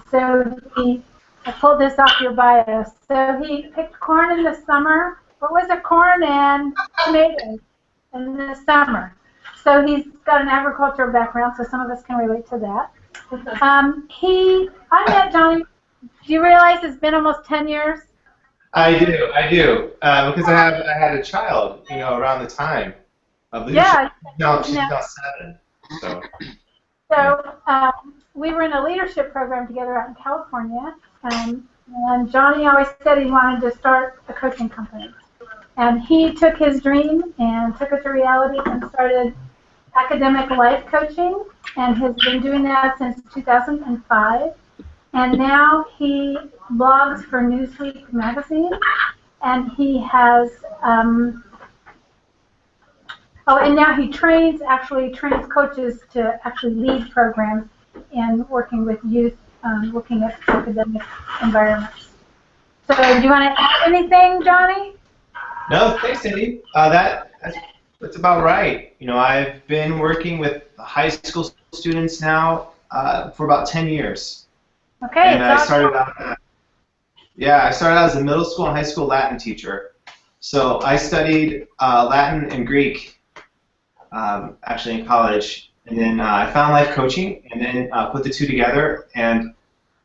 so I pulled this off your bio. So he picked corn in the summer. What was it? Corn and tomatoes in the summer. So he's got an agricultural background, so some of us can relate to that. I met Johnny. Do you realize it's been almost 10 years? I do, because I had a child, around the time of leadership. Yeah. She's now 7. So we were in a leadership program together out in California, and Johnny always said he wanted to start a coaching company. And he took his dream and took it to reality and started academic life coaching, and has been doing that since 2005. And now he blogs for Newsweek magazine, and he has, and now he trains coaches to actually lead programs in working with youth, looking at academic environments. So do you want to add anything, Johnny? No, thanks, Cindy. That's about right. I've been working with high school students now for about 10 years. Okay. And I started out as a middle school and high school Latin teacher. So I studied Latin and Greek actually in college, and then I found life coaching, and then put the two together, and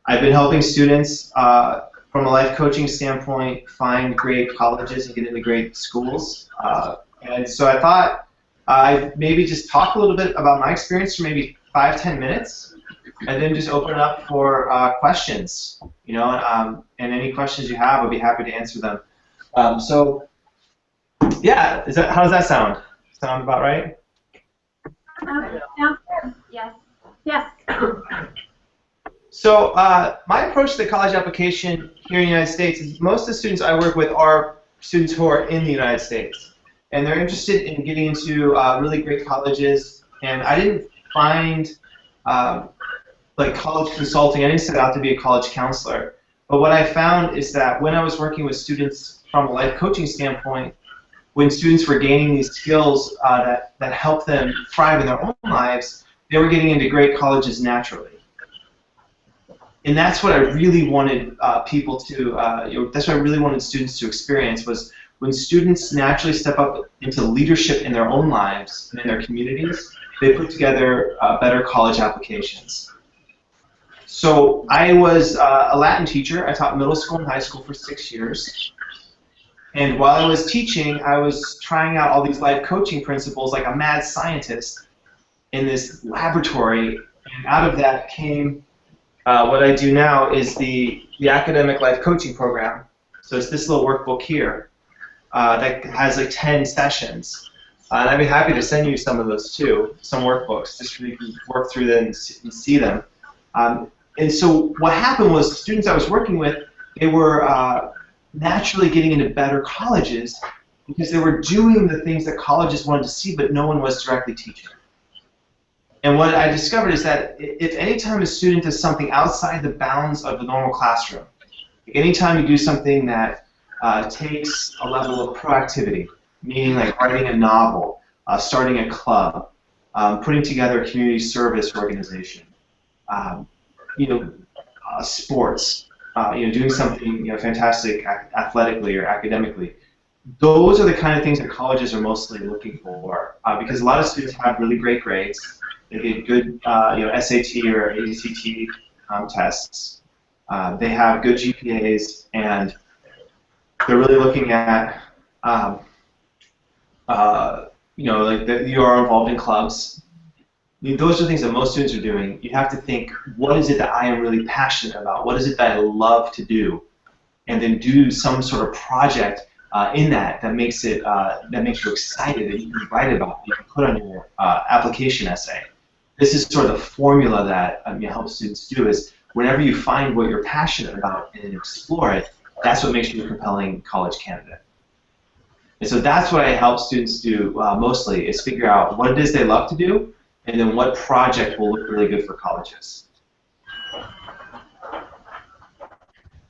I've been helping students from a life coaching standpoint find great colleges and get into great schools. And so I thought I'd maybe just talk a little bit about my experience for maybe 5-10 minutes, and then just open it up for questions, and any questions you have, I'll be happy to answer them. Yeah, how does that sound? Sound about right? Sounds good. Yes. Yes. So my approach to the college application here in the United States is most of the students I work with are students who are in the United States, and they're interested in getting into really great colleges. And I didn't find like college consulting. I didn't set out to be a college counselor. But what I found is that when I was working with students from a life coaching standpoint, when students were gaining these skills that helped them thrive in their own lives, they were getting into great colleges naturally. And that's what I really wanted people to, that's what I really wanted students to experience, was when students naturally step up into leadership in their own lives and in their communities, they put together better college applications. So I was a Latin teacher. I taught middle school and high school for 6 years. And while I was teaching, I was trying out all these life coaching principles like a mad scientist in this laboratory. And out of that came what I do now is the academic life coaching program. So it's this little workbook here that has like 10 sessions. And I'd be happy to send you some of those too, some workbooks, just so you can work through them and see them. And so what happened was the students I was working with, they were naturally getting into better colleges because they were doing the things that colleges wanted to see, but no one was directly teaching. And what I discovered is that if any time a student does something outside the bounds of the normal classroom, like anytime you do something that takes a level of proactivity, meaning like writing a novel, starting a club, putting together a community service organization, sports, doing something fantastic athletically or academically. Those are the kind of things that colleges are mostly looking for, because a lot of students have really great grades. They get good, SAT or ACT tests. They have good GPAs, and they're really looking at, like that you are involved in clubs. Those are things that most students are doing. You have to think, what is it that I am really passionate about? What is it that I love to do? And then do some sort of project in that makes it that makes you excited, that you can write about, you can put on your application essay. This is sort of the formula that helps students do, is whenever you find what you're passionate about and explore it, that's what makes you a compelling college candidate. And so that's what I help students do mostly, is figure out what it is they love to do, and then what project will look really good for colleges.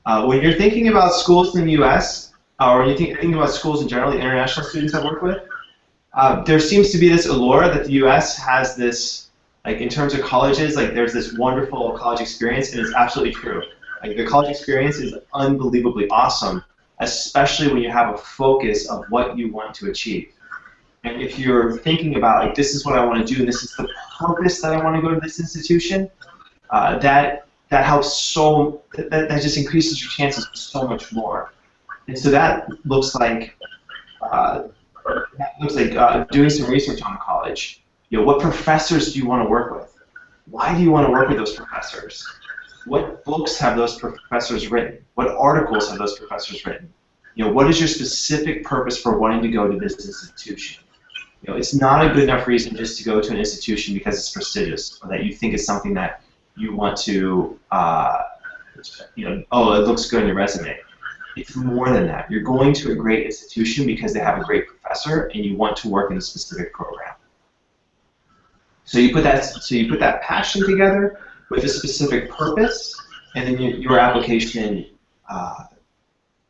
When you're thinking about schools in the U.S., or when you're thinking about schools in general, the international students I've worked with, there seems to be this allure that the U.S. has this Like in terms of colleges, like there's this wonderful college experience, and it's absolutely true. Like the college experience is unbelievably awesome, especially when you have a focus of what you want to achieve. And if you're thinking about like this is what I want to do, and this is the purpose that I want to go to this institution, that helps so that just increases your chances so much more. And so that looks like doing some research on college. You know, what professors do you want to work with? Why do you want to work with those professors? What books have those professors written? What articles have those professors written? You know, what is your specific purpose for wanting to go to this institution? You know, it's not a good enough reason just to go to an institution because it's prestigious or that you think it's something that you want to, you know, oh, it looks good on your resume. It's more than that. You're going to a great institution because they have a great professor and you want to work in a specific program. So you put that passion together with a specific purpose, and then your application,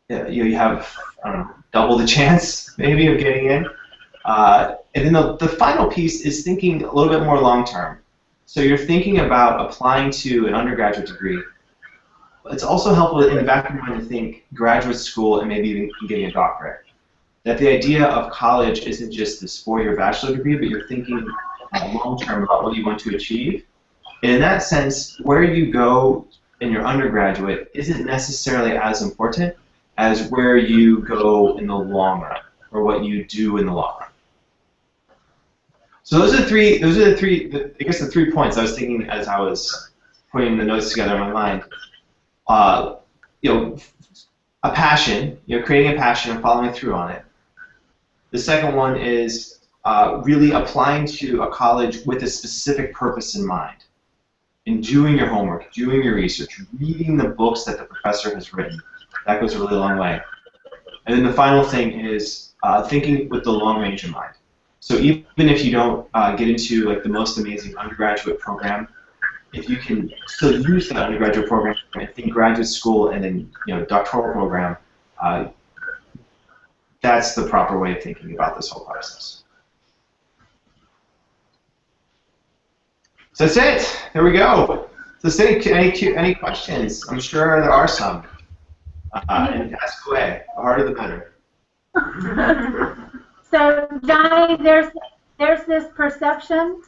you have I don't know, double the chance maybe of getting in. And then the final piece is thinking a little bit more long term. So you're thinking about applying to an undergraduate degree. It's also helpful in the back of your mind to think graduate school and maybe even getting a doctorate. That the idea of college isn't just this 4-year bachelor degree, but you're thinking long term about what you want to achieve. And in that sense, where you go in your undergraduate isn't necessarily as important as where you go in the long run, or what you do in the long run. So those are the three. I guess the 3 points I was thinking as I was putting the notes together in my mind. You know, a passion. You know, creating a passion and following through on it. The second one is really applying to a college with a specific purpose in mind, and doing your homework, doing your research, reading the books that the professor has written. That goes a really long way. And then the final thing is thinking with the long range in mind. So even if you don't get into like the most amazing undergraduate program, if you can still use that undergraduate program and think graduate school and then doctoral program, that's the proper way of thinking about this whole process. So that's it. There we go. So any questions? I'm sure there are some. And ask away. The harder the better. So Johnny, there's this perception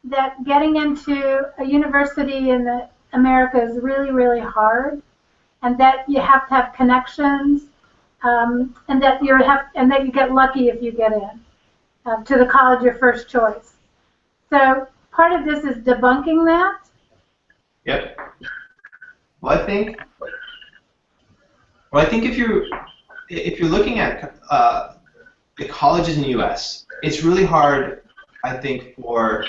that getting into a university in the America is really, really hard, and that you have to have connections, and that you get lucky if you get in to the college your first choice. So part of this is debunking that. Yep. Well, I think if you're looking at the colleges in the U.S., it's really hard, I think, for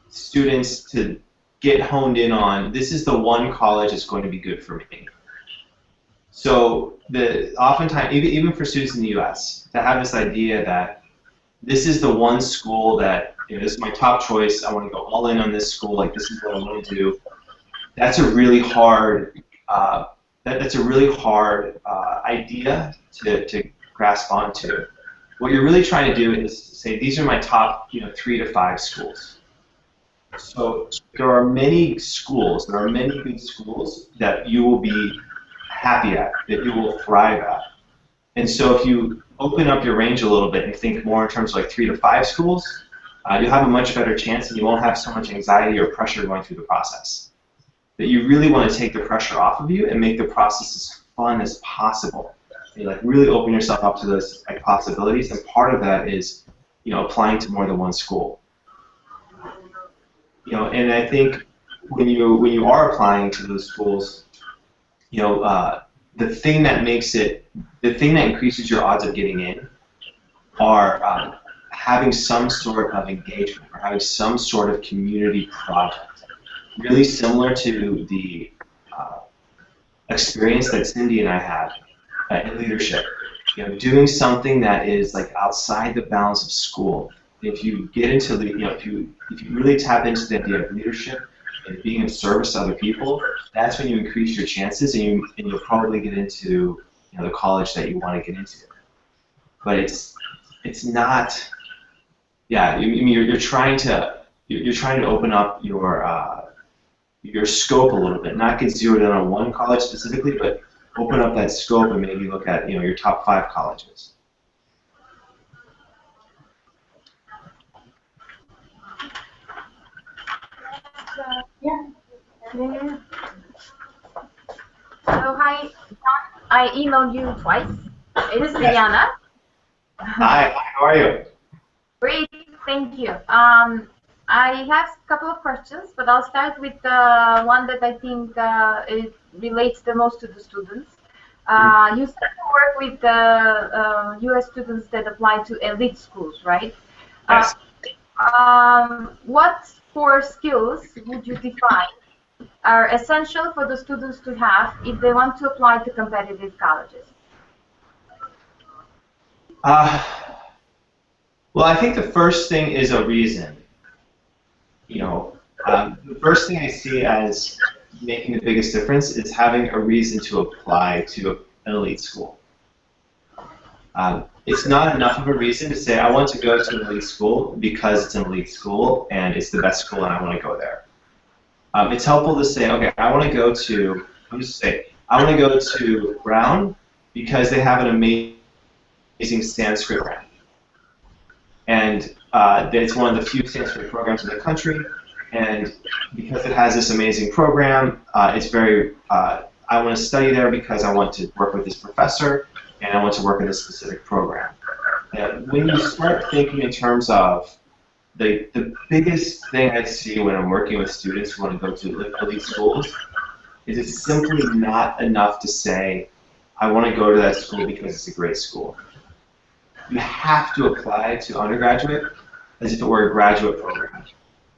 students to get honed in on this is the one college that's going to be good for me. So oftentimes, even for students in the U.S., to have this idea that this is the one school that this is my top choice. I want to go all in on this school. Like this is what I want to do. That's a really hard. That's a really hard idea to grasp onto. What you're really trying to do is say these are my top 3 to 5 schools. So there are many schools. There are many good schools that you will be happy at, that you will thrive at. And so if you open up your range a little bit and think more in terms of like 3 to 5 schools, you'll have a much better chance, and you won't have so much anxiety or pressure going through the process. That you really want to take the pressure off of you and make the process as fun as possible. You like really open yourself up to those possibilities, and part of that is applying to more than one school. And I think when you are applying to those schools, the thing that increases your odds of getting in are having some sort of engagement or having some sort of community project, really similar to the experience that Cindy and I had in leadership. Doing something that is like outside the bounds of school. If you get into the, if you really tap into the idea of leadership and being of service to other people, that's when you increase your chances, and you'll probably get into the college that you want to get into. But it's not. Yeah, you're trying to you're trying to open up your scope a little bit, not get zeroed in on one college specifically, but open up that scope and maybe look at your top 5 colleges. Yeah. Yeah. So hi, John. I emailed you twice. It is Diana. Hi, how are you? Great, thank you. I have a couple of questions, but I'll start with the one that I think it relates the most to the students. You said you work with the U.S. students that apply to elite schools, right? Yes. What 4 skills would you define are essential for the students to have if they want to apply to competitive colleges? Well, I think the first thing is a reason. The first thing I see as making the biggest difference is having a reason to apply to an elite school. It's not enough of a reason to say, I want to go to an elite school because it's an elite school and it's the best school and I want to go there. It's helpful to say, okay, I want to go to, I want to go to Brown because they have an amazing Sanskrit program. And it's one of the few Sanskrit programs in the country, and because it has this amazing program, it's very, I want to study there because I want to work with this professor, and I want to work in this specific program. And when you start thinking in terms of the biggest thing I see when I'm working with students who want to go to elite schools is it's simply not enough to say, I want to go to that school because it's a great school. You have to apply to undergraduate as if it were a graduate program.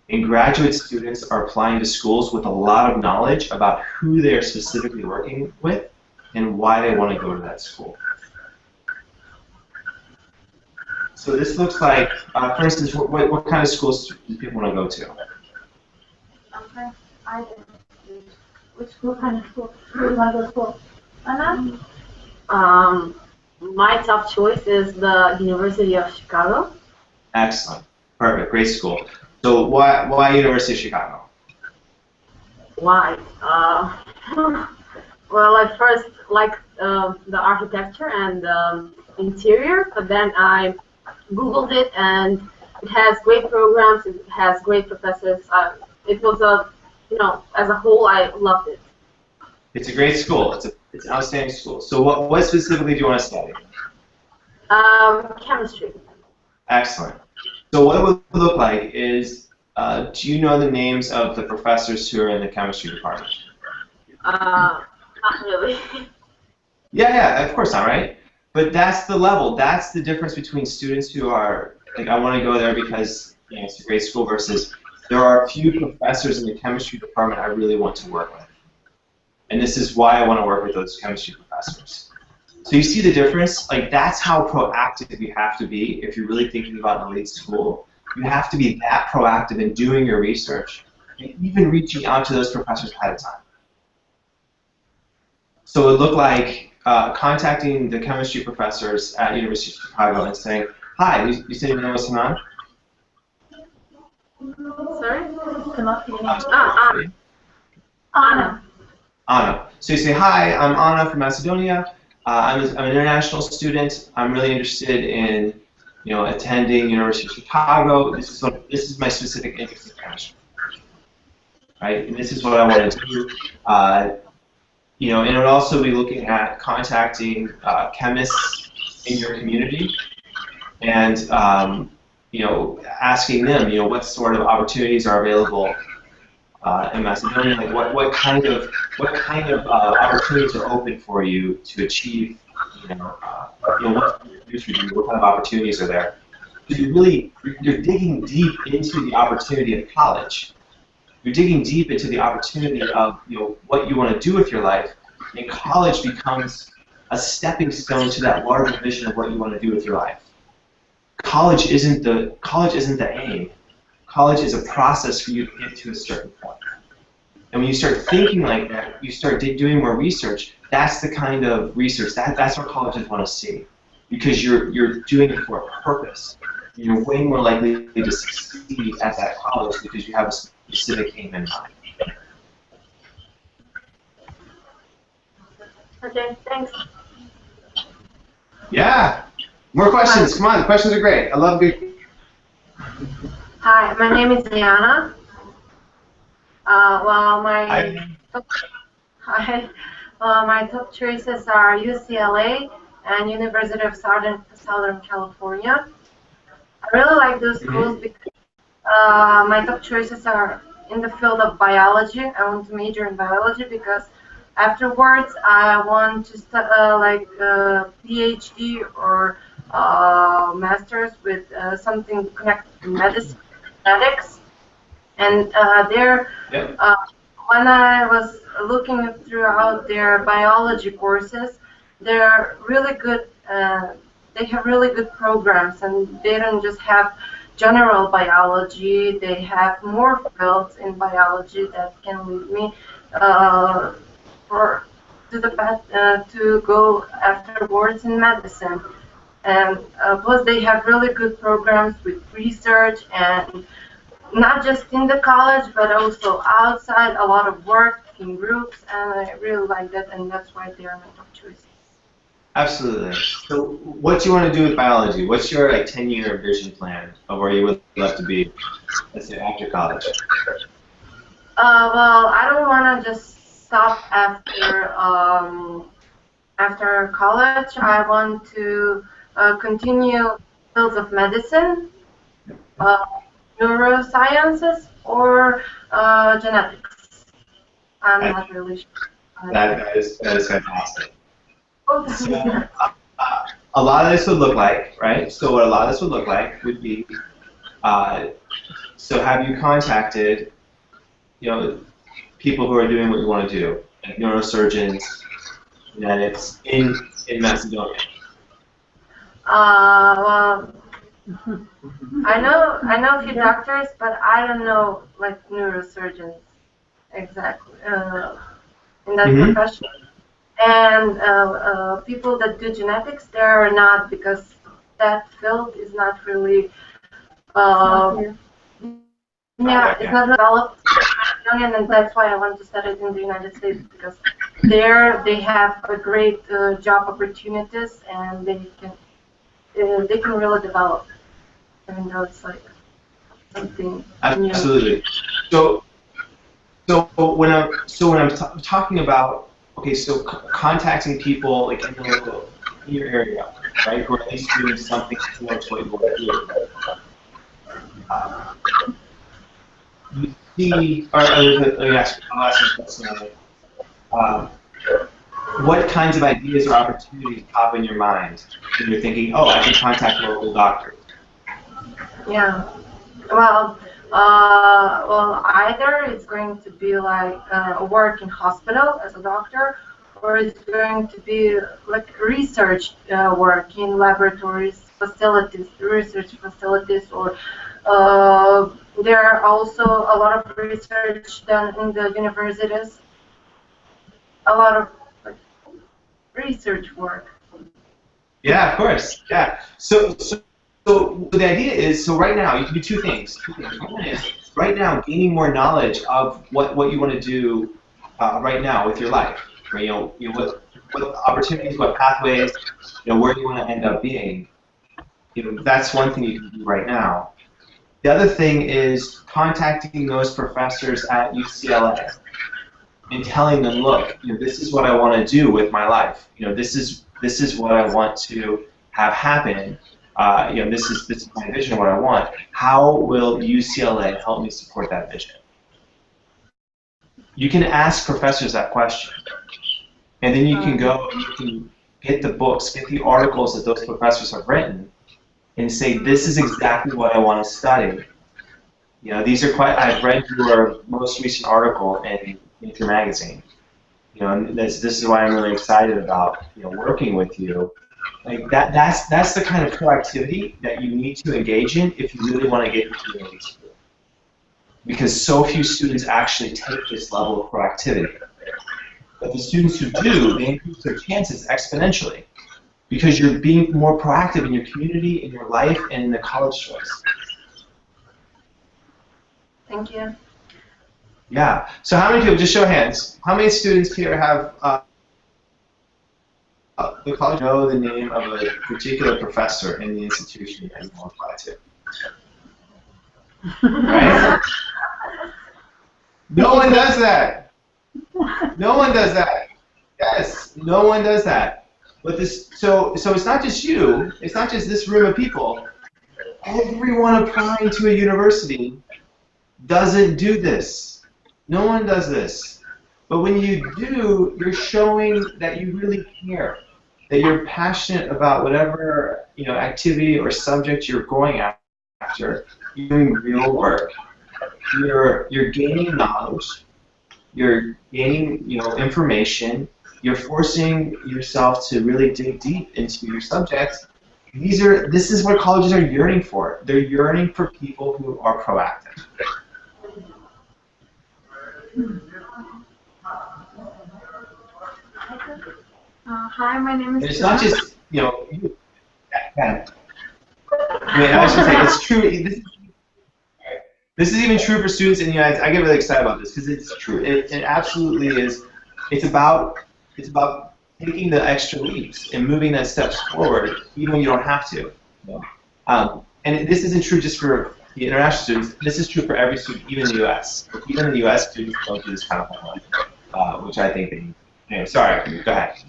And graduate students are applying to schools with a lot of knowledge about who they are specifically working with and why they want to go to that school. So this looks like, for instance, what kind of schools do people want to go to? Okay. Which school kind of school? Where do you want to go to school? Anna? My top choice is the University of Chicago. Excellent. Perfect. Great school. So why University of Chicago? Why? Well, I first like the architecture and the interior, but then I Googled it, and it has great programs. It has great professors. It was as a whole, I loved it. It's a great school. It's an outstanding school. So what specifically do you want to study? Chemistry. Excellent. So what it would look like is, do you know the names of the professors who are in the chemistry department? Not really. Yeah, of course not, right? But that's the level. That's the difference between students who are like, I want to go there because it's a great school versus there are a few professors in the chemistry department I really want to work with. And this is why I want to work with those chemistry professors. So you see the difference? Like, that's how proactive you have to be if you're really thinking about an elite school. You have to be that proactive in doing your research and even reaching out to those professors ahead of time. So it would look like contacting the chemistry professors at University of Chicago and saying, hi, you said your name was Hanan? Sorry? Anna. Anna. So you say, hi, I'm Anna from Macedonia. I'm an international student. I'm really interested in, attending University of Chicago. This is my specific interest in chemistry, right? And this is what I want to do. And it would also be looking at contacting chemists in your community and, asking them, what sort of opportunities are available in Macedonia, like what kind of opportunities are open for you to achieve, what kind of opportunities are there? So you're digging deep into the opportunity of college. You're digging deep into the opportunity of what you want to do with your life, and college becomes a stepping stone to that larger vision of what you want to do with your life. College isn't the aim. College is a process for you to get to a certain point. And when you start thinking like that, you start doing more research. That's the kind of research that's what colleges want to see, because you're doing it for a purpose. you're way more likely to succeed at that college because you have a specific aim in mind. Okay, thanks. Yeah. More questions. Come on. Questions are great. I love good. Hi, my name is Diana. Well, my top choices are UCLA and University of Southern California. I really like those schools because my top choices are in the field of biology. I want to major in biology because afterwards I want to like PhD or master's with something connected to medicine, genetics, and when I was looking throughout their biology courses, they're really good. They have really good programs, and they don't just have general biology. They have more fields in biology that can lead me to go afterwards in medicine. And plus, they have really good programs with research and not just in the college, but also outside, a lot of work in groups, and I really like that, and that's why they are my top choices. Absolutely. So what do you want to do with biology? What's your 10-year vision plan of where you would love to be, let's say, after college? Well, I don't want to just stop after college. I want to continue fields of medicine, neurosciences, or genetics. I'm not really sure. That is fantastic. So, a lot of this would look like, right? So what a lot of this would look like would be, so have you contacted, people who are doing what you want to do, like neurosurgeons, genetics in Macedonia? Well, I know a few doctors, but I don't know like neurosurgeons exactly in that profession. And people that do genetics, they're not, because that field is not really, it's not developed in Macedonia, and that's why I want to study it in the United States, because there they have a great job opportunities, and they can really develop. Even though it's like something Absolutely. New. So when I'm talking about, okay, so contacting people like in your area, right, who are at least doing something similar to what you want to do. You see, let me ask you a question. What kinds of ideas or opportunities pop in your mind when you're thinking, oh, I can contact local doctors? Yeah. Well, either it's going to be like work in hospital as a doctor, or it's going to be like research work in laboratories, facilities, research facilities, or there are also a lot of research done in the universities. A lot of research work. Yeah, of course. Yeah. So the idea is, so right now you can do two things. One is right now gaining more knowledge of what you want to do right now with your life. Right? What opportunities, what pathways, where you want to end up being. That's one thing you can do right now. The other thing is contacting those professors at UCLA and telling them, look, this is what I want to do with my life. This is what I want to have happen. This is my vision of what I want. How will UCLA help me support that vision? You can ask professors that question, and then you can go and you can get the books, get the articles that those professors have written, and say, this is exactly what I want to study. These are I've read your most recent article in Nature magazine. And this is why I'm really excited about working with you. Like that's the kind of proactivity that you need to engage in if you really want to get into an elite school. Because so few students actually take this level of proactivity. But the students who do, they increase their chances exponentially. because you're being more proactive in your community, in your life, and in the college choice. Thank you. Yeah. So how many people, just show of hands, how many students here have the college know the name of a particular professor in the institution that you want to apply to? Right? No one does that. No one does that. Yes, no one does that. But so it's not just you. It's not just this room of people. Everyone applying to a university doesn't do this. No one does this. But when you do, you're showing that you really care, that you're passionate about whatever activity or subject you're going after. You're doing real work. You're gaining knowledge. You're gaining information. You're forcing yourself to really dig deep into your subjects. This is what colleges are yearning for. They're yearning for people who are proactive. Hi, my name is. And it's not just I mean, I should say it's true. This is even true for students in the United States. I get really excited about this because it's true. It absolutely is. It's about taking the extra leaps and moving those steps forward, even when you don't have to. And this isn't true just for the international students. This is true for every student, even in the U.S. Even in the U.S., students don't do this kind of homework, which I think they need. Anyway, sorry. Go ahead.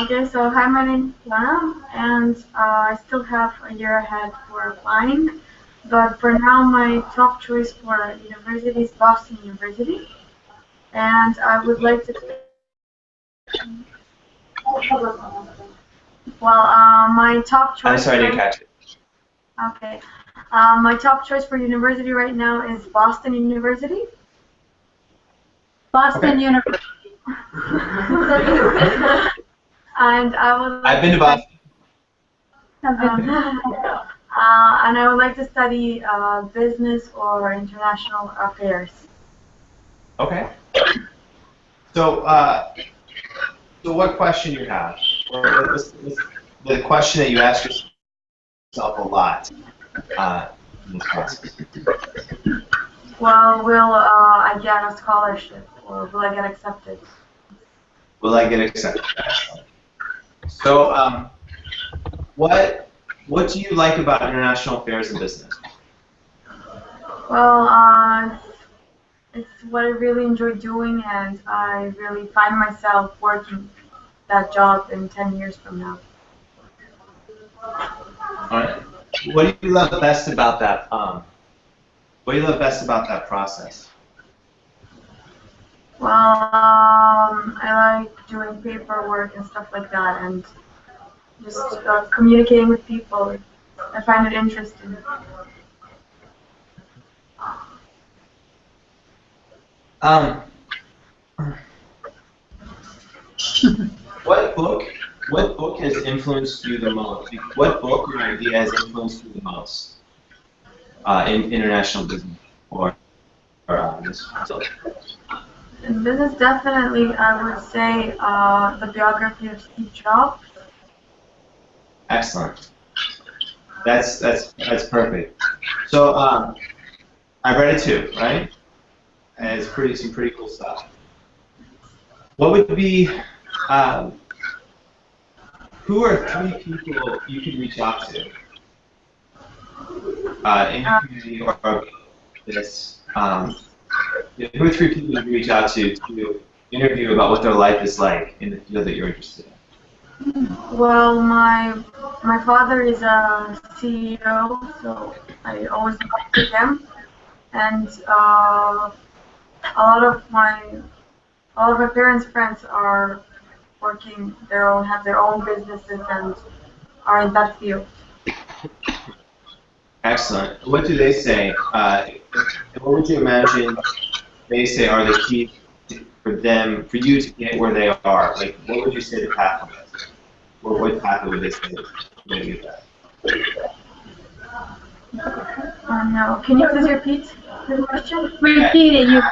Okay, so hi, my name is Lana, and I still have a year ahead for applying. But for now, my top choice for university is Boston University, and I would like to. Well, my top choice. I'm sorry, I didn't catch it. Okay, my top choice for university right now is Boston University. Boston University. And I would. I've been to Boston. And I would like to study business or international affairs. Okay. So, so what question you have? Or what's the question that you ask yourself a lot in this process? Well, will I get a scholarship, or will I get accepted? Will I get accepted? So, what do you like about international affairs and business? Well, it's what I really enjoy doing, and I really find myself working that job in 10 years from now. All right. What do you love best about that? What do you love best about that process? Well, I like doing paperwork and stuff like that, and just communicating with people. I find it interesting. What book has influenced you the most? What book or idea has influenced you the most in international business or this? In business, definitely, I would say the biography of Steve Jobs. Excellent. That's perfect. So I read it too, right? And it's some pretty cool stuff. What would be who are 3 people you could reach out to in your community or this? Who are 3 people you could reach out to interview about what their life is like in the field that you're interested in? Well, my father is a CEO, so I always talk to him, and a lot of my parents' friends are working have their own businesses and are in that field. Excellent. What do they say? What would you imagine they say are the key for you to get where they are? Like, what would you say the path is? What path would they say to get that? No, can you please repeat the question? Repeat it.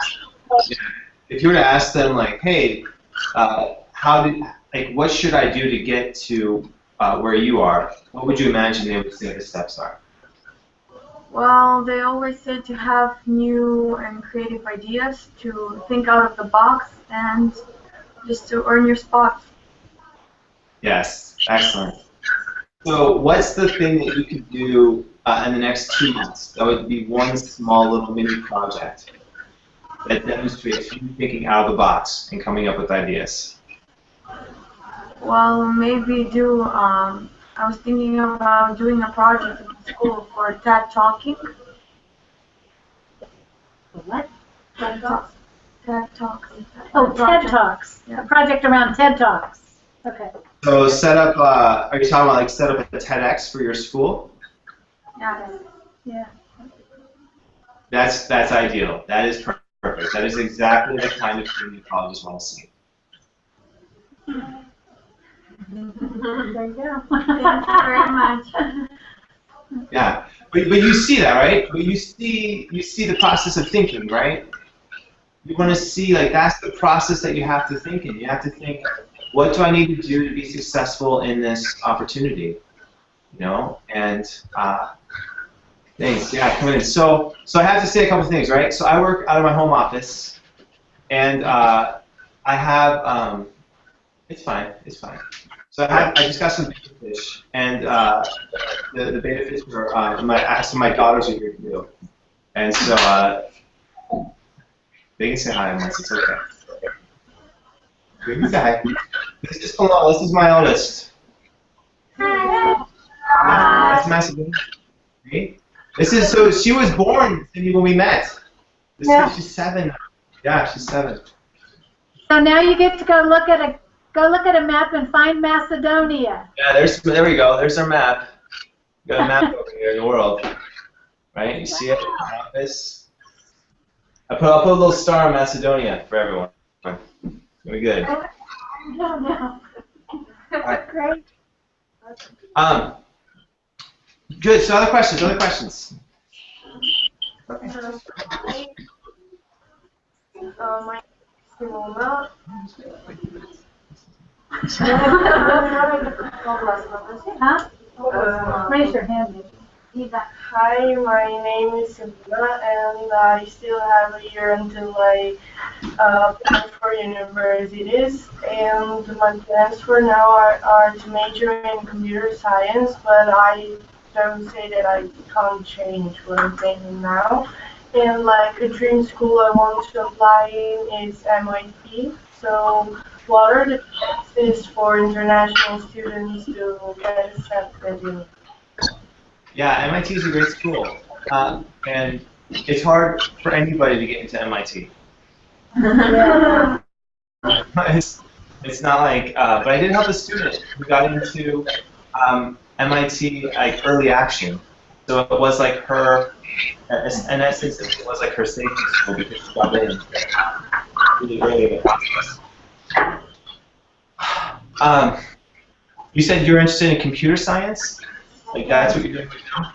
If you were to ask them, like, hey, how like, what should I do to get to where you are? What would you imagine they would say the steps are? Well, they always say to have new and creative ideas, to think out of the box, and just to earn your spot. Yes, excellent. So what's the thing that you could do in the next 2 months? That would be one small little mini project that demonstrates you thinking out of the box and coming up with ideas. Well, maybe do, I was thinking about doing a project in school for TED Talking. What? TED Talks. TED Talks. Oh, TED Talks. Yeah. A project around TED Talks. Okay. So set up, are you talking about like set up a TEDx for your school? Yeah. Yeah. That's ideal. That is perfect. That is exactly the kind of thing you colleges want to see. There you go. Thank you very much. Yeah, but you see that, right? But you see the process of thinking, right? You want to see, like, that's the process that you have to think in. You have to think, what do I need to do to be successful in this opportunity? You know, and thanks. Yeah, come in. So I have to say a couple things, right? So I work out of my home office, and I have it's fine. So I just got some beta fish, and the beta fish are my daughters are here too, and so they can say hi unless it's okay. They can say hi. This is Paloma. This is my oldest. That's Macedonia. Right? This is so she was born when we met. She's 7. Yeah, she's 7. So now you get to go look at a map and find Macedonia. Yeah, there we go. There's our map. We got a map over here in the world. Right? You see it? Office. I'll put a little star on Macedonia for everyone. Very good. No. Right. Great. Good. So other questions? Okay. My Simona. Huh? Raise your hand. Hi, my name is Simona, and I still have a year until I apply for universities. And my plans for now are to major in computer science, but I don't say that I can't change what I'm thinking now. And like a dream school I want to apply in is MIT. So what are the chances for international students to get accepted in? Yeah, MIT is a great school, and it's hard for anybody to get into MIT. It's not like, but I did help a student who got into MIT like early action. So it was like her, in essence, it was like her safety school because she got in really early in the process. You said you were interested in computer science? Like that's what you're doing now?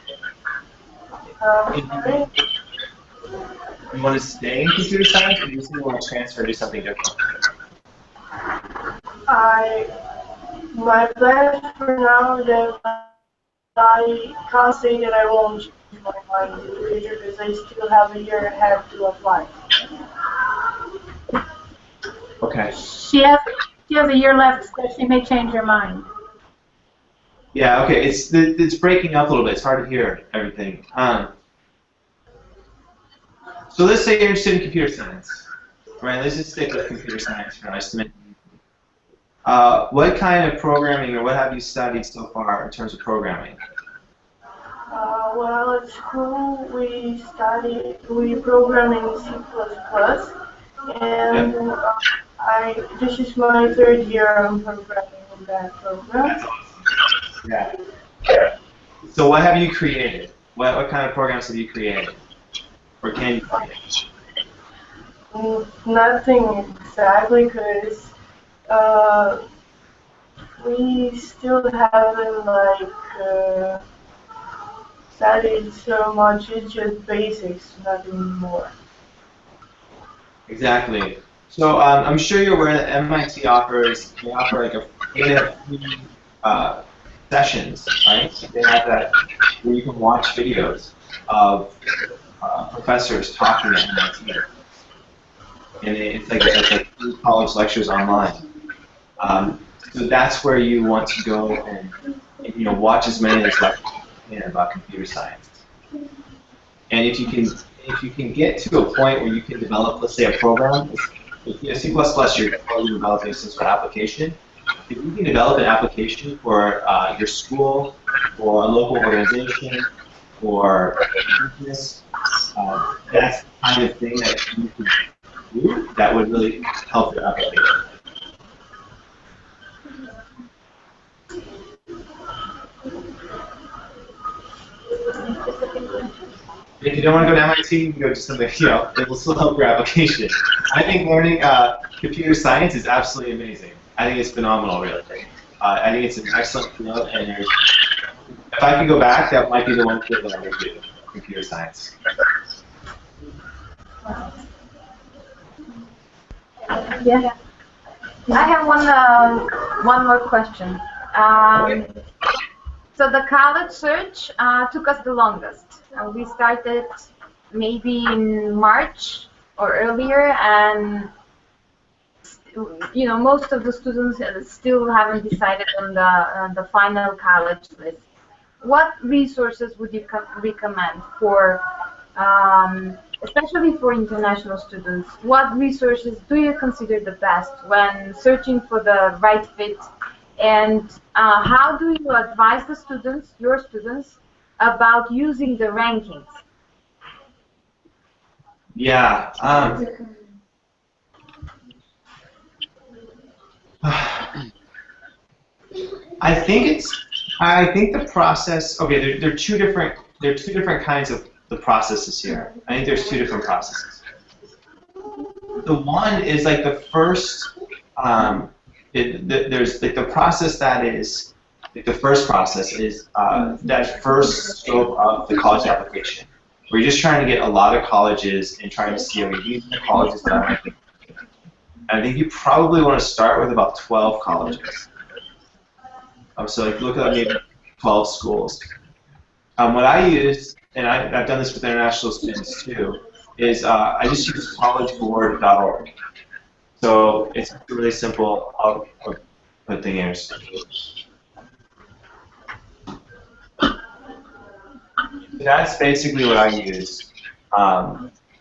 You want to stay in computer science, or do you want to transfer to something different? My plans for now that I can't say that I won't change my mind in the future because I still have a year ahead to apply. Okay. She has a year left, so she may change her mind. Yeah. Okay. It's breaking up a little bit. It's hard to hear everything. So let's say you're interested in computer science. Right. Let's just stick with computer science for now. What kind of programming or what have you studied so far in terms of programming? Well, at school we program in C++, and this is my 3rd year on programming in that program. Yeah. So what have you created? What kind of programs have you created? Or can you create? Nothing exactly, because we still haven't studied so much. It's just basics, nothing more. Exactly. So I'm sure you're aware that MIT they offer like they have free sessions, right? They have that where you can watch videos of professors talking at MIT, and it's like free college lectures online. So that's where you want to go and watch as many of those lectures as you can about computer science. And if you can get to a point where you can develop, let's say, a program, C++, you're probably developing some sort of application. If you can develop an application for your school, or a local organization, or business, that's the kind of thing that you could do that would really help your application. If you don't want to go to MIT, you can go to something, it will still help your application. I think learning computer science is absolutely amazing. I think it's phenomenal, really. I think it's an excellent field, and if I could go back, that might be the one field that I would do, computer science. Yeah. I have one more question. So the college search took us the longest. We started maybe in March or earlier, and most of the students still haven't decided on the final college list. What resources would you recommend for, especially for international students? What resources do you consider the best when searching for the right fit? And how do you advise the students, your students, about using the rankings? Yeah. I think the process. Okay, there are two different kinds of the processes here. I think there's two different processes. The one is like the first. There's like the process that is like the first process is that first scope of the college application, where you're just trying to get a lot of colleges and trying to see these are the colleges that I want to. I think you probably want to start with about 12 colleges. So like look at maybe 12 schools. What I use, and I've done this with international students too, is I just use collegeboard.org. So it's really simple. I'll put the answer. That's basically what I use.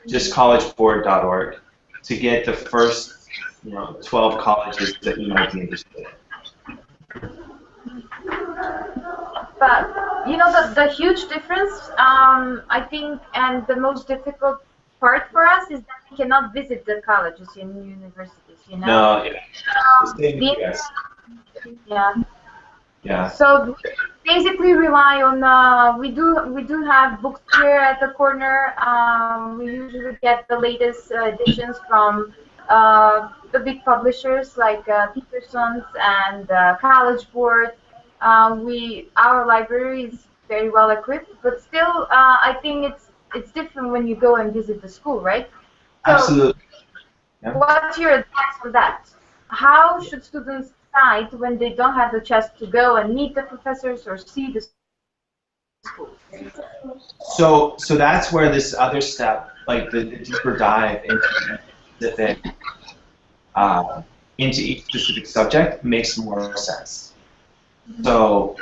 Just collegeboard.org to get the first 12 colleges that you might be interested in. But the huge difference, I think, and the most difficult part for us is that we cannot visit the colleges and universities. No, yeah. Yeah. Yeah. So basically rely on we do have books here at the corner. We usually get the latest editions from the big publishers like Peterson's and College Board. Our library is very well equipped, but still I think it's different when you go and visit the school, right? So Absolutely. Yeah. What's your advice for that? How should students decide when they don't have the chance to go and meet the professors or see the school? So that's where this other step, like the deeper dive into each specific subject, makes more sense. So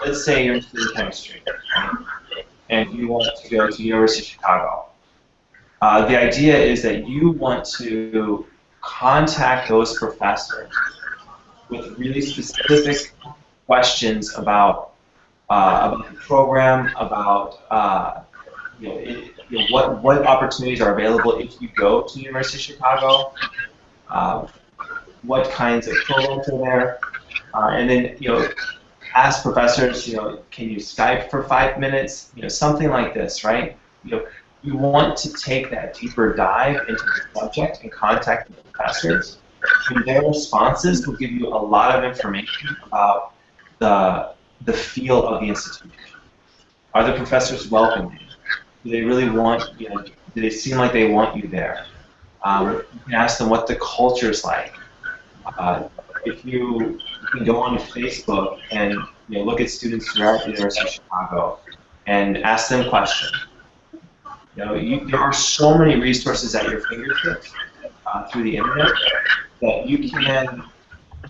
let's say you're interested in chemistry, right? And you want to go to the University of Chicago. The idea is that you want to contact those professors with really specific questions about the program, about what opportunities are available if you go to the University of Chicago, what kinds of programs are there, and then ask professors, can you Skype for 5 minutes, something like this, right? You want to take that deeper dive into the subject and contact the professors, and their responses will give you a lot of information about the feel of the institution. Are the professors welcoming? Do they really want, do they seem like they want you there? You can ask them what the culture's like. If you can go on Facebook and look at students throughout the University of Chicago and ask them questions. There are so many resources at your fingertips through the internet that you can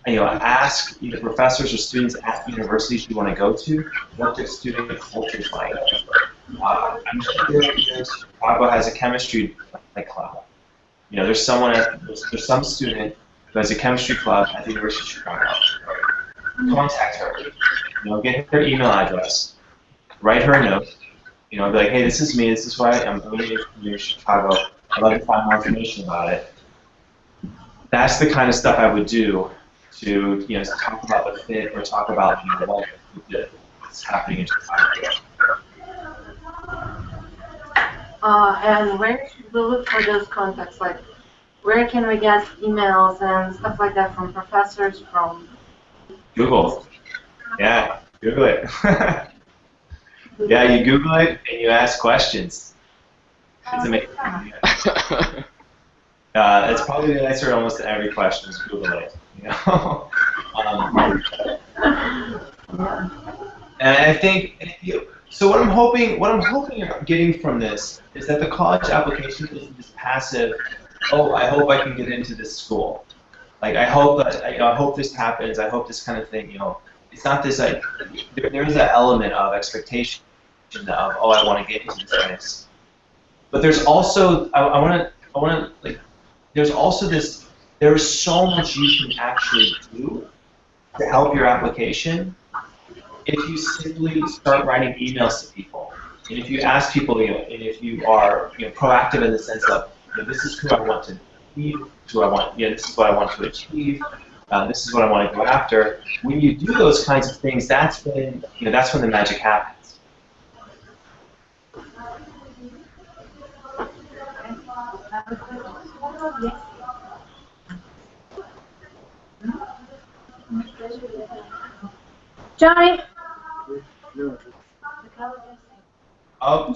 ask either professors or students at the universities you want to go to what their student culture is like. I'm sure Chicago has a chemistry club. There's some student who has a chemistry club at the University of Chicago. Contact her. Get her email address. Write her a note. Be like, hey, this is me. This is why I'm going to University of Chicago. I'd love to find more information about it. That's the kind of stuff I would do to talk about the fit or talk about what's happening in Chicago. And where should we look for those contacts? Like, where can we get emails and stuff like that from professors, from Google. Yeah, Google it. Yeah, you Google it and you ask questions. It's amazing. It's probably the answer almost to every question is Google it. And I think so. What I'm hoping I'm getting from this is that the college application isn't just passive. Oh, I hope I can get into this school. Like I hope that I hope this happens. I hope this kind of thing. It's not this like there is an element of expectation of oh I want to get into this place. But there's also I want to like there's also this. There's so much you can actually do to help your application if you simply start writing emails to people, and if you ask people, and if you are proactive in the sense of this is who I want to be, this is what I want to achieve, this is what I want to go after. When you do those kinds of things, that's when the magic happens. Johnny, Oh,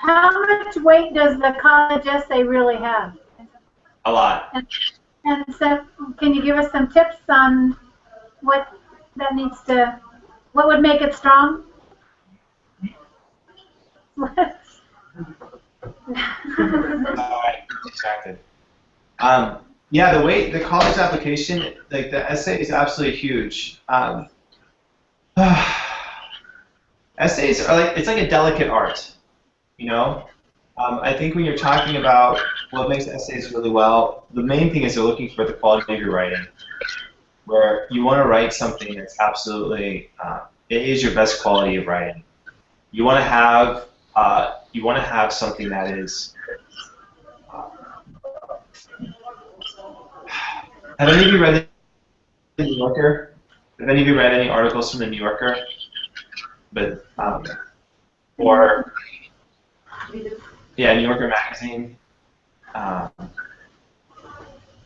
how much weight does the college essay really have? a lot. And so, can you give us some tips on what would make it strong? Distracted. Yeah, the college application, like the essay is absolutely huge. Essays are it's like a delicate art, I think when you're talking about what makes essays really well, the main thing is they're looking for the quality of your writing, where you want to write something that's absolutely, it is your best quality of writing. You want to have something that is. Have any of you read the New Yorker? Have any of you read any articles from the New Yorker? But or New Yorker magazine,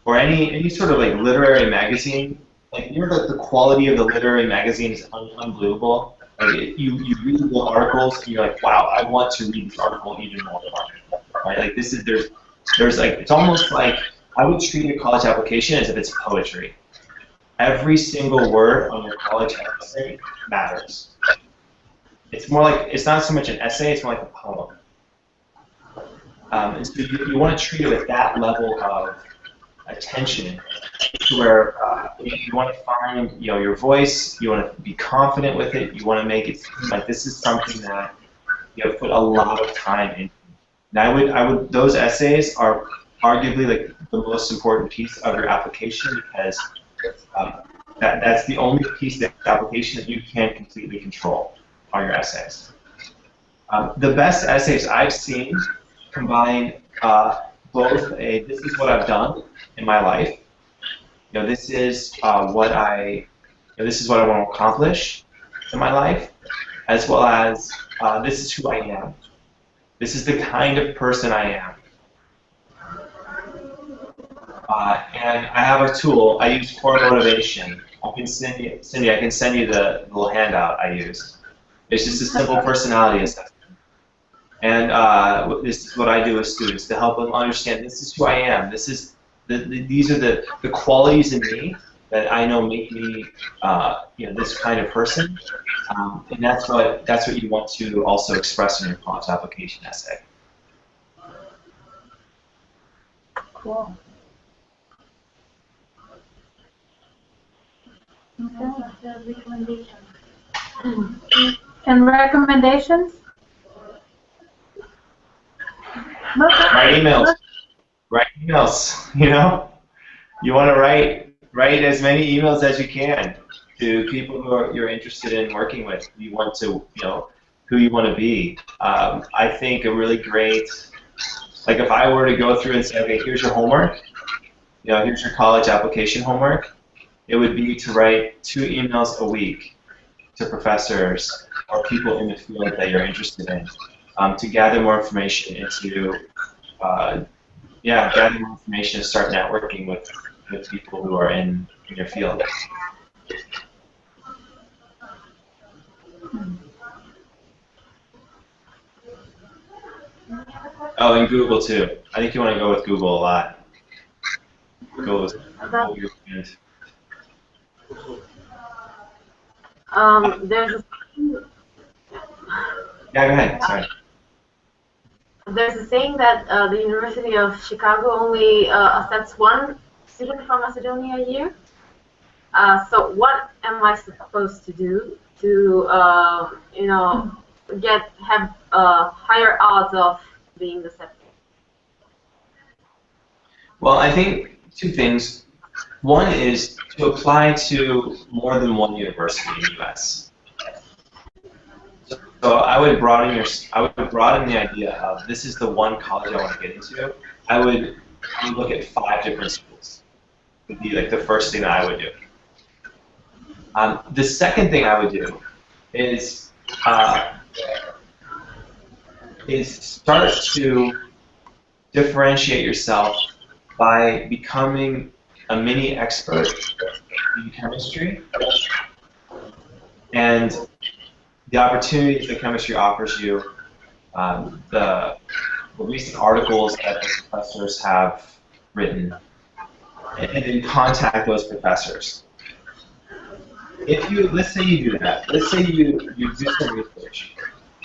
or any sort of literary magazine. The quality of the literary magazine is unbelievable. You read the articles and you're like, wow, I want to read this article even more. Right? It's almost like I would treat a college application as if it's poetry. Every single word on your college essay matters. It's not so much an essay, it's more like a poem. And so you want to treat it with that level of attention, to where you want to find your voice, you want to be confident with it, you want to make it seem like this is something that you have put a lot of time into. And those essays are arguably the most important piece of your application, because that's the only piece of the application that you can't completely control are your essays. The best essays I've seen combine both this is what I've done in my life, this is what I want to accomplish in my life, as well as this is who I am. This is the kind of person I am. And I have a tool. I use core motivation. Cindy, I can send you the little handout I use. It's just a simple personality assessment. And this is what I do with students to help them understand this is who I am. This is these are the qualities in me that I know make me this kind of person. And that's what you want to also express in your college application essay. Cool. And recommendations? Write emails. Write emails. You want to write as many emails as you can to people who you're interested in working with. You want to, who you want to be. I think a really great, like if I were to go through and say, okay, here's your homework. Here's your college application homework. It would be to write 2 emails a week to professors or people in the field that you're interested in to gather more information gather more information and start networking with people who are in your field. Oh, and Google too. I think you want to go with Google a lot. Google is your friend. There's Yeah, go ahead. Sorry. There's a saying that the University of Chicago only accepts 1 student from Macedonia a year. So what am I supposed to do to have higher odds of being accepted? Well, I think 2 things. One is to apply to more than 1 university in the U.S. So I would broaden the idea of this is the one college I want to get into. I would look at 5 different schools. Would be like the first thing that I would do. The second thing I would do is start to differentiate yourself by becoming a mini expert in chemistry, and the opportunities that chemistry offers you, the recent articles that the professors have written, and then contact those professors. Let's say you do that. Let's say you do some research,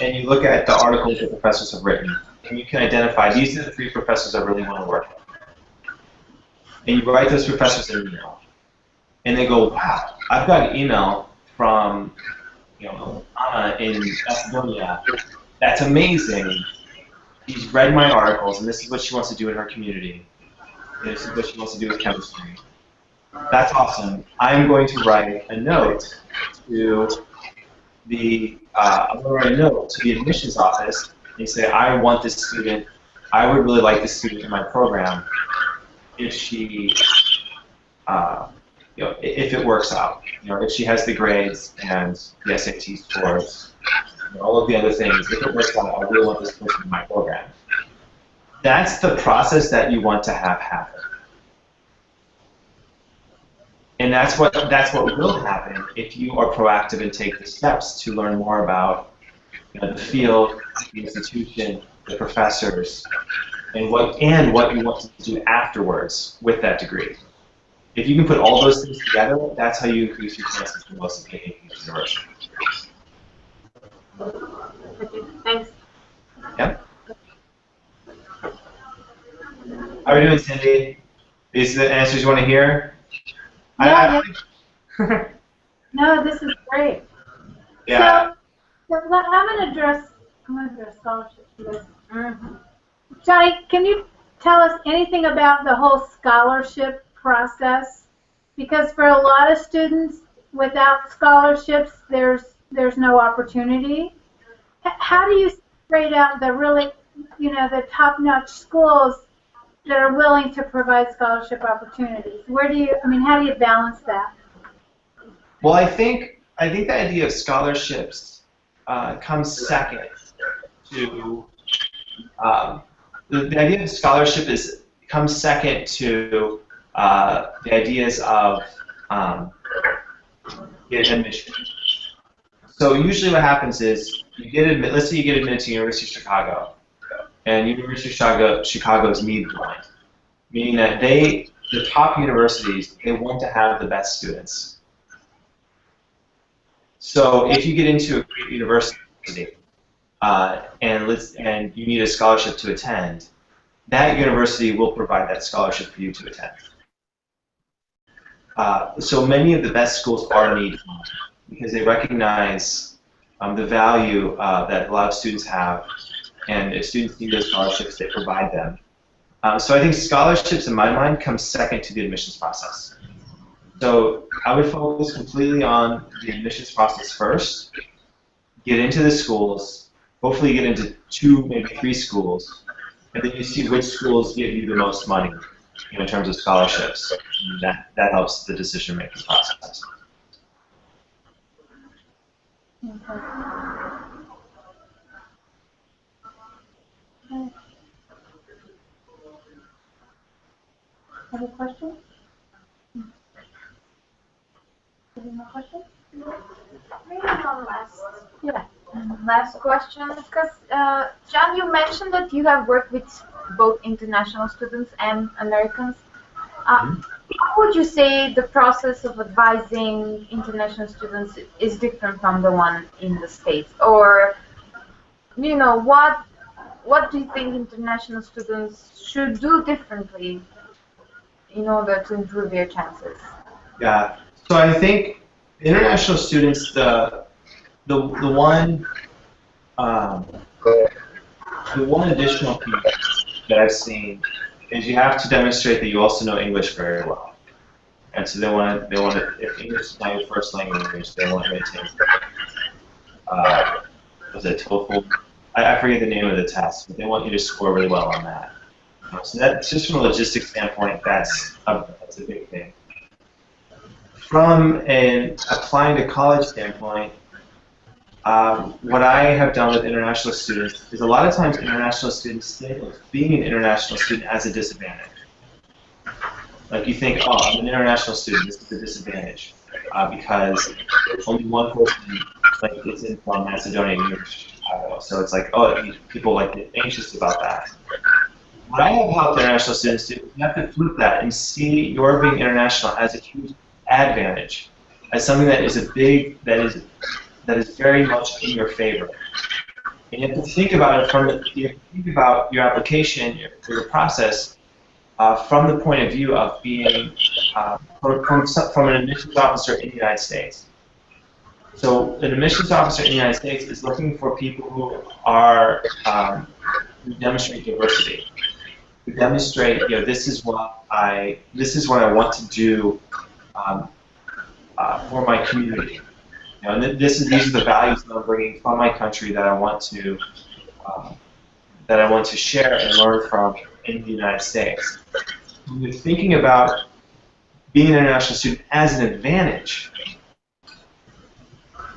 and you look at the articles that professors have written, and you can identify these are the 3 professors I really want to work with. And you write those professors an email, and they go, wow, I've got an email from Anna in Macedonia. That's amazing. She's read my articles, and this is what she wants to do in her community. And this is what she wants to do with chemistry. That's awesome. I'm going to write a note to the admissions office and say, I want this student. I would really like this student in my program if she, if it works out. If she has the grades and the SAT scores, all of the other things. If it works out, I really want this person in my program. That's the process that you want to have happen. And that's what will happen if you are proactive and take the steps to learn more about the field, the institution, the professors, and what you want to do afterwards with that degree. If you can put all those things together, that's how you increase your chances for most of getting into university. Okay, thanks. Yep. How are you doing, Cindy? These are the answers you want to hear? Yeah. No, this is great. Yeah. So I'm going to address scholarships for this. Johnny, can you tell us anything about the whole scholarship process? Because for a lot of students, without scholarships, there's no opportunity. How do you separate out the really, the top-notch schools that are willing to provide scholarship opportunities? How do you balance that? Well, I think the idea of scholarships comes second to the idea of scholarship comes second to the ideas of admission. So usually what happens is you get admitted. Let's say you get admitted to University of Chicago, and University of Chicago is need blind, meaning that the top universities, they want to have the best students. So if you get into a great university and you need a scholarship to attend, that university will provide that scholarship for you to attend. So many of the best schools are need because they recognize the value that a lot of students have, and if students need those scholarships, they provide them. So I think scholarships, in my mind, come second to the admissions process. So I would focus completely on the admissions process first, get into the schools, hopefully get into 2, maybe 3 schools, and then you see which schools give you the most money in terms of scholarships. And that helps the decision-making process. Okay. Other questions? Any more questions? Maybe one last. Yeah. Last question, because John, you mentioned that you have worked with both international students and Americans. How would you say the process of advising international students is different from the one in the States? Or, you know, what do you think international students should do differently in order to improve their chances? Yeah. So I think international students, the one additional piece that I've seen is you have to demonstrate that you also know English very well. And so they want to, if English is not your first language, they want to maintain. Was it TOEFL? I forget the name of the test, but they want you to score really well on that. So that's just from a logistics standpoint, that's a big thing. From an applying to college standpoint, what I have done with international students is a lot of times international students think of being an international student as a disadvantage. Like you think, oh, I'm an international student, this is a disadvantage because only one person is in from Macedonia and Chicago. So it's like, oh, people like get anxious about that. What I have helped international students do is you have to flip that and see your being international as a huge advantage, as something that is that is very much in your favor. And you have to think about it think about your application, your process, from the point of view of being from an admissions officer in the United States. So an admissions officer in the United States is looking for people who are who demonstrate diversity, who demonstrate, you know, this is what I want to do for my community. You know, and these are the values that I'm bringing from my country that I want to share and learn from in the United States. When you're thinking about being an international student as an advantage,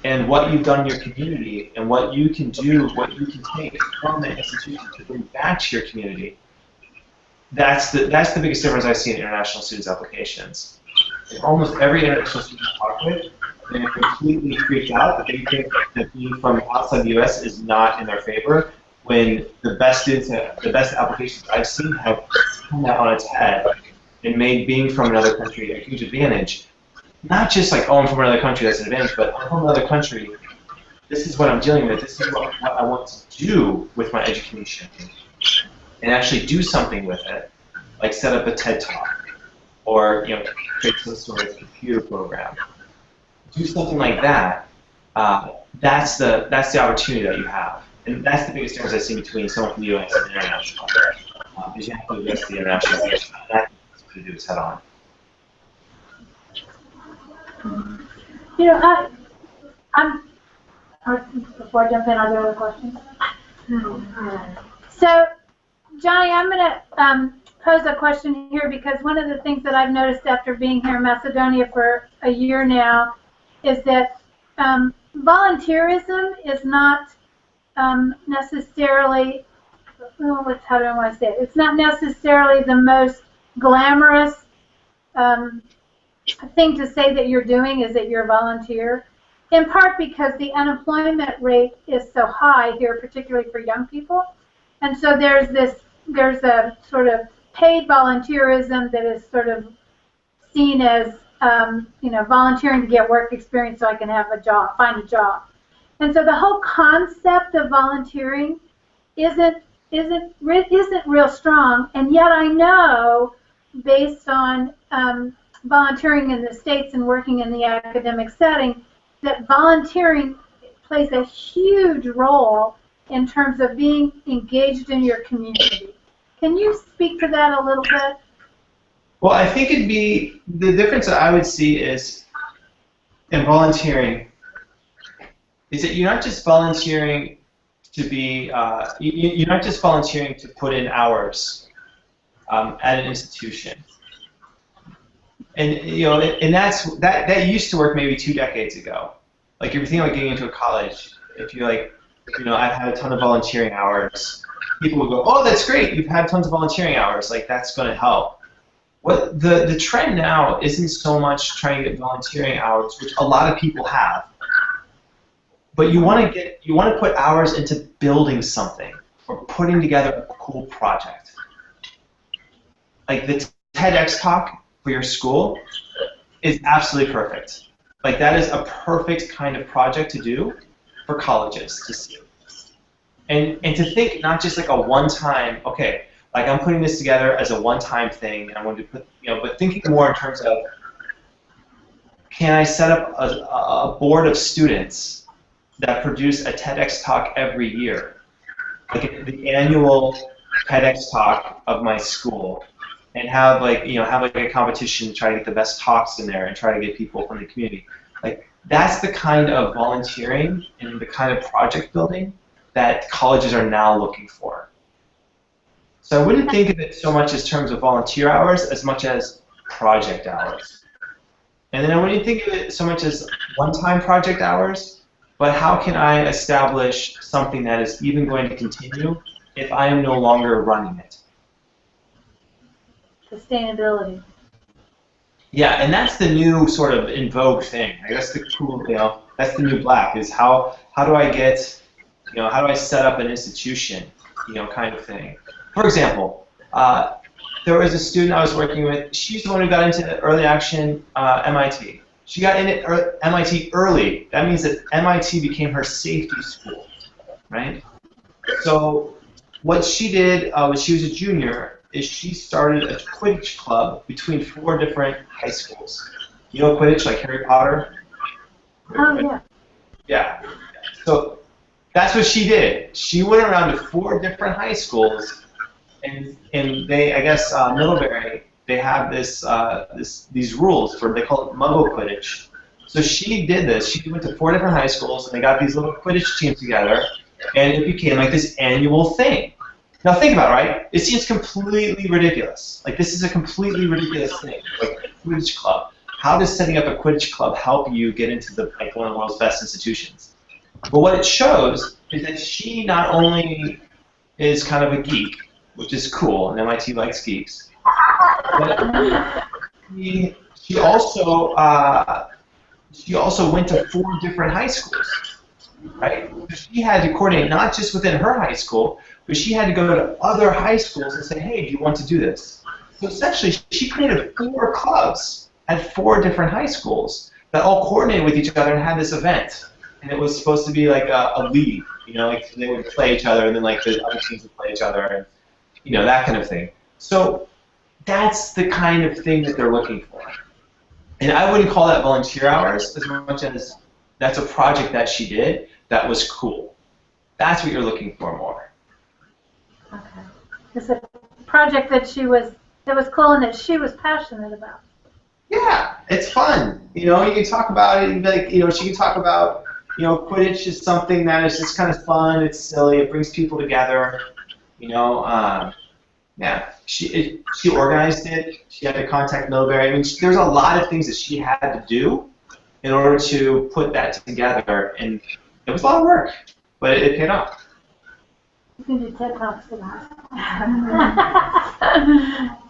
and what you've done in your community, and what you can do, what you can take from the institution to bring back to your community, that's the biggest difference I see in international students' applications. And almost every international student I talk with, they're completely freaked out that they think that being from outside the U.S. is not in their favor, when the best students, the best applications I've seen have come that on its head and made being from another country a huge advantage. Not just like, oh, I'm from another country, that's an advantage, but I'm from another country, this is what I'm dealing with, this is what I want to do with my education, and actually do something with it, like set up a TED Talk, or, you know, create some sort of computer program. Do something like that. That's the opportunity that you have, and that's the biggest difference I see between someone from the U.S. and international. Is you have to address the international question. That's what to do is head on. You know, before I jump in, are there other questions? So, Johnny, I'm going to pose a question here because one of the things that I've noticed after being here in Macedonia for a year now is that volunteerism is not necessarily, how do I want to say it? It's not necessarily the most glamorous thing to say that you're doing is that you're a volunteer. in part because the unemployment rate is so high here, particularly for young people. And so there's a sort of paid volunteerism that is sort of seen as, volunteering to get work experience so I can have a job, find a job. And so the whole concept of volunteering isn't real strong. And yet I know, based on volunteering in the States and working in the academic setting, that volunteering plays a huge role in terms of being engaged in your community. Can you speak to that a little bit? Well, I think it'd be, the difference that I would see is in volunteering is that you're not just volunteering to be, you're not just volunteering to put in hours at an institution. And and that used to work maybe 2 decades ago. Like if you're thinking about getting into a college, if you're like, I've had a ton of volunteering hours, people will go, oh, that's great, you've had tons of volunteering hours, like that's going to help. What the trend now isn't so much trying to get volunteering hours, which a lot of people have, but you want to put hours into building something or putting together a cool project. Like the TEDx talk for your school is absolutely perfect. Like that is a perfect kind of project to do for colleges to see. And to think not just like a one-time, okay, like I'm putting this together as a one-time thing, and I want to put, but thinking more in terms of, can I set up a board of students that produce a TEDx talk every year, like the annual TEDx talk of my school, and have like a competition to try to get the best talks in there and try to get people from the community. Like that's the kind of volunteering and the kind of project building that colleges are now looking for. So I wouldn't think of it so much as terms of volunteer hours as much as project hours. And then I wouldn't think of it so much as one-time project hours, but how can I establish something that is even going to continue if I am no longer running it? Sustainability. Yeah, and that's the new sort of in vogue thing. I guess the cool, that's the new black, is how do I get, how do I set up an institution, kind of thing. For example, there was a student I was working with. She's the one who got into early action MIT. She got in at MIT early. That means that MIT became her safety school, right? So what she did when she was a junior is she started a Quidditch club between 4 different high schools. You know Quidditch, like Harry Potter? Oh, yeah. Yeah. So that's what she did. She went around to 4 different high schools, and they, I guess, Middlebury, they have these rules for, they call it Muggle Quidditch. So she did this. She went to 4 different high schools, and they got these little Quidditch teams together, and it became like this annual thing. Now think about it, right? It seems completely ridiculous. Like this is a completely ridiculous thing, like a Quidditch club. How does setting up a Quidditch club help you get into one of the world's best institutions? But what it shows is that she not only is kind of a geek, which is cool, and MIT likes geeks, but she also went to 4 different high schools, right? So she had to coordinate not just within her high school, but she had to go to other high schools and say, hey, do you want to do this? So essentially, she created 4 clubs at 4 different high schools that all coordinated with each other and had this event. And it was supposed to be like a league, like they would play each other, and then like the other teams would play each other, and that kind of thing. So that's the kind of thing that they're looking for. And I wouldn't call that volunteer hours as much as that's a project that she did that was cool. That's what you're looking for more. Okay. It's a project that was cool and that she was passionate about. Yeah, it's fun. You can talk about it, and like, she can talk about, Quidditch is something that is just kind of fun, it's silly, it brings people together, yeah, she organized it, she had to contact Middlebury. I mean, there's a lot of things that she had to do in order to put that together, and it was a lot of work, but it paid off. You can do TED Talks for that.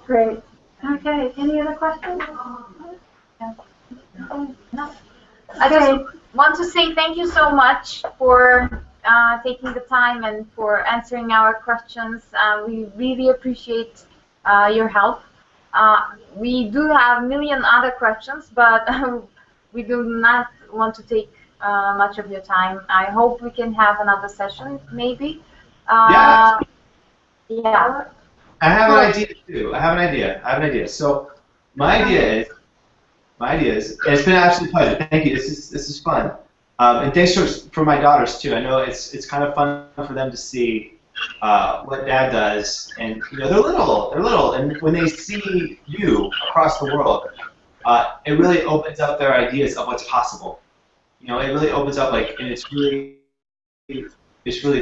Great. Okay, any other questions? No. I just want to say thank you so much for taking the time and for answering our questions. We really appreciate your help. We do have a million other questions, but we do not want to take much of your time. I hope we can have another session, maybe. Yeah. Yeah. I have an idea too. I have an idea. So my idea is, and it's been an absolute pleasure. Thank you. This is fun. And thanks for my daughters too. I know it's kind of fun for them to see what Dad does, and they're little, and when they see you across the world, it really opens up their ideas of what's possible. It really opens up, and it's really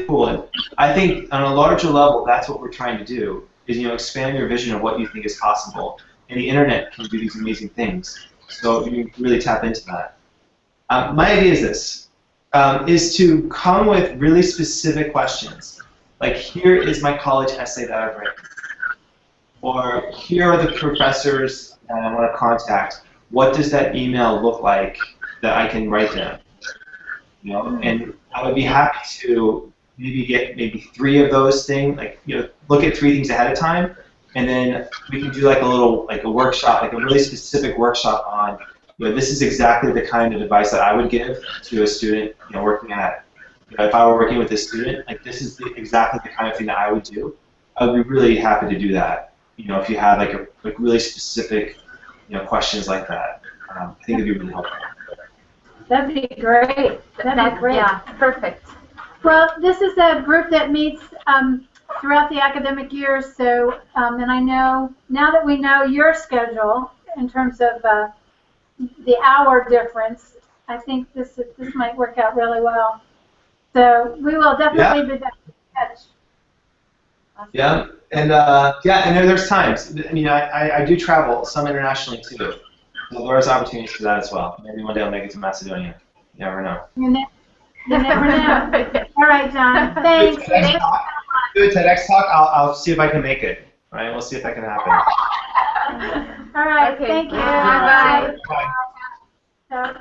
cool. And I think on a larger level, that's what we're trying to do, is expand your vision of what you think is possible. And the internet can do these amazing things. So you really tap into that. My idea is this, is to come with really specific questions. Like, here is my college essay that I've written. Or here are the professors that I want to contact. What does that email look like that I can write them? And I would be happy to maybe get 3 of those things, look at 3 things ahead of time, and then we can do a workshop, a really specific workshop on, this is exactly the kind of advice that I would give to a student, working at, if I were working with a student, this is exactly the kind of thing that I would do. I would be really happy to do that. If you had a really specific, questions like that, I think it'd be really helpful. That'd be great. That'd be great. Yeah, perfect. Well, this is a group that meets throughout the academic year, so, and I know, now that we know your schedule in terms of the hour difference, I think this might work out really well. So we will definitely be back in touch. Yeah, and there's times. I mean, I do travel, some internationally too. So there's opportunities for that as well. Maybe one day I'll make it to Macedonia. You never know. You never know. All right, John. Thanks. Do a TEDx talk. I'll see if I can make it. All right, we'll see if that can happen. All right. Okay. Thank you. Bye. Bye. Bye.